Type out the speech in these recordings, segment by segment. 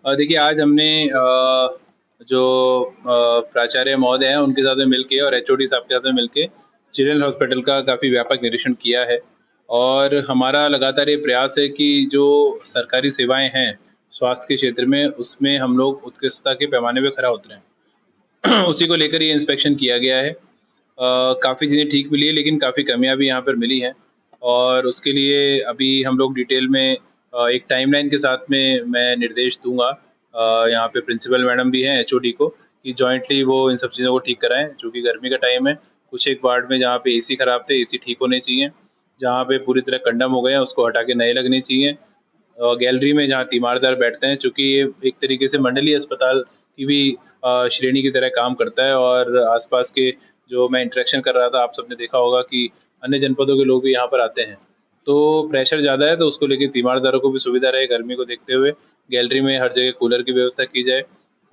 देखिए आज हमने जो प्राचार्य महोदय हैं उनके साथ में मिलके और एचओडी साहब के साथ में मिलके चिल्ड्रन हॉस्पिटल का काफ़ी व्यापक निरीक्षण किया है। और हमारा लगातार ये प्रयास है कि जो सरकारी सेवाएँ हैं स्वास्थ्य के क्षेत्र में, उसमें हम लोग उत्कृष्टता के पैमाने पे खरा उतरें। उसी को लेकर ये इंस्पेक्शन किया गया है। काफ़ी चीज़ें ठीक मिली है, लेकिन काफ़ी कमियाँ भी यहाँ पर मिली हैं। और उसके लिए अभी हम लोग डिटेल में एक टाइमलाइन के साथ में मैं निर्देश दूँगा यहाँ पे प्रिंसिपल मैडम भी हैं एचओडी को, कि जॉइंटली वो इन सब चीज़ों को ठीक कराएँ। चूँकि गर्मी का टाइम है, कुछ एक वार्ड में जहाँ पे एसी खराब थे, एसी ठीक होने चाहिए। जहाँ पे पूरी तरह कंडम हो गए हैं, उसको हटा के नए लगने चाहिए। गैलरी में जहाँ तीमारदार बैठते हैं, चूँकि ये एक तरीके से मंडलीय अस्पताल की भी श्रेणी की तरह काम करता है। और आस-पास के जो मैं इंटरेक्शन कर रहा था, आप सबने देखा होगा कि अन्य जनपदों के लोग भी यहाँ पर आते हैं। तो प्रेशर ज़्यादा है, तो उसको लेके तीमारदारों को भी सुविधा रहे गर्मी को देखते हुए, गैलरी में हर जगह कूलर की व्यवस्था की जाए,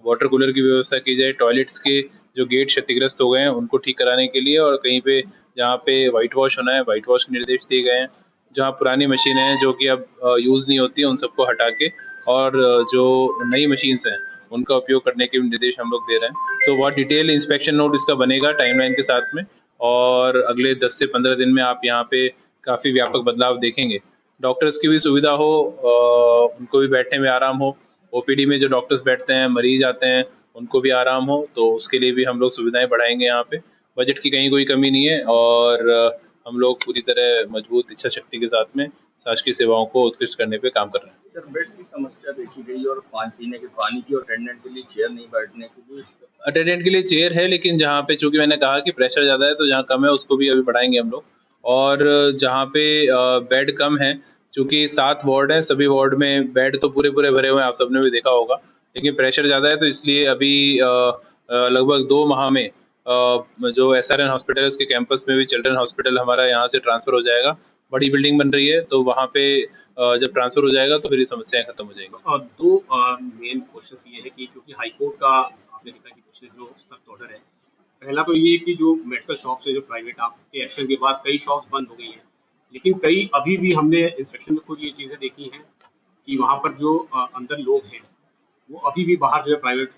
वाटर कूलर की व्यवस्था की जाए, टॉयलेट्स के जो गेट क्षतिग्रस्त हो गए हैं, उनको ठीक कराने के लिए। और कहीं पे जहाँ पे व्हाइट वॉश होना है, व्हाइट वॉश के निर्देश दिए गए हैं। जहाँ पुरानी मशीनें हैं जो कि अब यूज़ नहीं होती हैं, उन सबको हटा के और जो नई मशीन्स हैं, उनका उपयोग करने के भी निर्देश हम लोग दे रहे हैं। तो बहुत डिटेल इंस्पेक्शन नोट इसका बनेगा टाइमलाइन के साथ में, और अगले 10 से 15 दिन में आप यहाँ पे काफ़ी व्यापक बदलाव देखेंगे। डॉक्टर्स की भी सुविधा हो, उनको भी बैठने में आराम हो, ओपीडी में जो डॉक्टर्स बैठते हैं, मरीज़ आते हैं, उनको भी आराम हो, तो उसके लिए भी हम लोग सुविधाएँ बढ़ाएँगे यहाँ पे। बजट की कहीं कोई कमी नहीं है, और हम लोग पूरी तरह मजबूत इच्छा शक्ति के साथ में शासकीय सेवाओं को उत्कृष्ट करने पे काम कर रहे हैं। सर बेड की समस्या देखी गई और पीने के पानी की और अटेंडेंट के लिए चेयर नहीं बैठने के लिए। अटेंडेंट के लिए चेयर है, लेकिन जहाँ पे चूँकि मैंने कहा कि प्रेशर ज़्यादा है, तो जहाँ कम है उसको भी अभी बढ़ाएँगे हम लोग। और जहाँ पे बेड कम है, चूँकि 7 वार्ड हैं, सभी वार्ड में बेड तो पूरे-पूरे भरे हुए हैं, आप सबने भी देखा होगा। लेकिन प्रेशर ज़्यादा है, तो इसलिए अभी लगभग 2 माह में जो एसआरएन हॉस्पिटल है उसके कैंपस में भी चिल्ड्रन हॉस्पिटल हमारा यहाँ से ट्रांसफ़र हो जाएगा। बड़ी बिल्डिंग बन रही है, तो वहाँ पे जब ट्रांसफ़र हो जाएगा तो फिर ये समस्याएँ खत्म हो जाएँगी। दो मेन क्वेश्चंस ये है कि क्योंकि हाई कोर्ट का आपने देखा कि पिछले जो सख्त ऑर्डर है, पहला तो ये कि जो मेडिकल शॉप्स है जो प्राइवेट, आपके एक्शन के बाद कई शॉप्स बंद हो गई हैं, लेकिन कई अभी भी हमने इंस्पेक्शन में खुद ये चीज़ें देखी हैं कि वहाँ पर जो अंदर लोग हैं वो अभी भी बाहर जो है प्राइवेट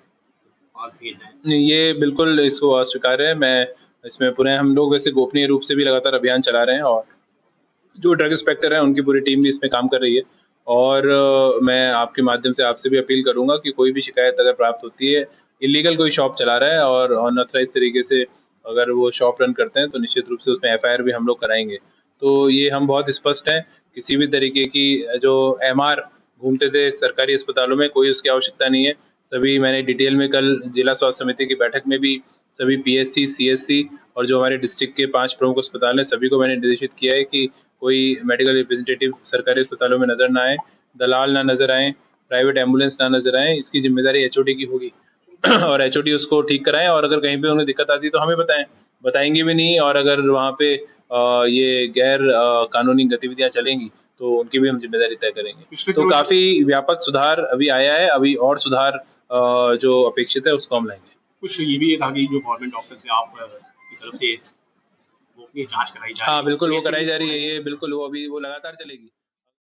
भेज रहे हैं। नहीं, ये बिल्कुल इसको अस्वीकार्य है। मैं इसमें पुनः हम लोग वैसे गोपनीय रूप से भी लगातार अभियान चला रहे हैं, और जो ड्रग इंस्पेक्टर हैं उनकी पूरी टीम भी इसमें काम कर रही है। और मैं आपके माध्यम से आपसे भी अपील करूँगा कि कोई भी शिकायत अगर प्राप्त होती है, इल्लीगल कोई शॉप चला रहा है और अनऑथराइज़्ड तरीके से अगर वो शॉप रन करते हैं, तो निश्चित रूप से उसमें एफआईआर भी हम लोग कराएँगे। तो ये हम बहुत स्पष्ट हैं, किसी भी तरीके की जो एमआर घूमते थे सरकारी अस्पतालों में, कोई उसकी आवश्यकता नहीं है। सभी मैंने डिटेल में कल जिला स्वास्थ्य समिति की बैठक में भी सभी पीएचसी, सीएचसी और जो हमारे डिस्ट्रिक्ट के 5 प्रमुख अस्पताल हैं, सभी को मैंने निर्देशित किया है कि कोई मेडिकल रिप्रेजेंटेटिव सरकारी अस्पतालों में नज़र ना आए, दलाल ना नज़र आएँ, प्राइवेट एम्बुलेंस ना नज़र आएँ, इसकी ज़िम्मेदारी एचओडी की होगी। और एचओडी उसको ठीक कराएँ, और अगर कहीं पे उन्हें दिक्कत आती है तो हमें बताएँ, बताएँगे भी नहीं। और अगर वहाँ पे ये गैर कानूनी गतिविधियाँ चलेंगी, तो उनकी भी हम ज़िम्मेदारी तय करेंगे। तो काफ़ी व्यापक सुधार अभी आया है, अभी और सुधार जो अपेक्षित है उसको हम लाएँगे। कुछ ये भी था कि जो गवर्नमेंट ऑफिस से आप की तरफ से वो अपनी जाँच कराई जा रही है। हाँ, बिल्कुल वो कराई जा रही है, ये बिल्कुल वो अभी वो लगातार चलेगी।